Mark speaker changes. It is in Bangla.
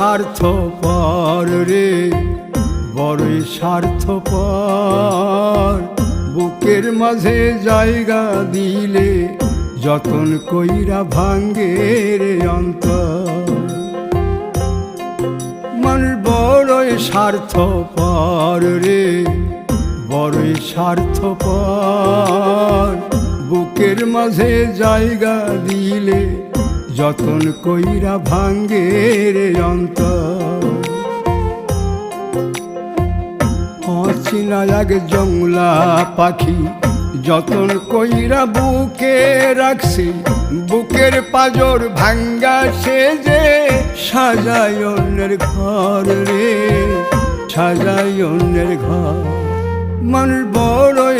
Speaker 1: স্বার্থপর রে, বড়ই স্বার্থপর। বুকের মাঝে জায়গা দিলে যতন কইরা ভাঙ্গে রে অন্তর। মানুষ বড়ই স্বার্থপর রে, বড়ই স্বার্থপর। বুকের মাঝে জায়গা দিলে যতন কইরা ভাঙ্গে রে অন্তর। অচিনা এক জংলা পাখি যতন কইরা বুকে রাখছি, বুকের পাজর ভাঙ্গা সে যে সাজায় অন্যের ঘর রে, সাজায় অন্যের ঘর। মানুষ বড়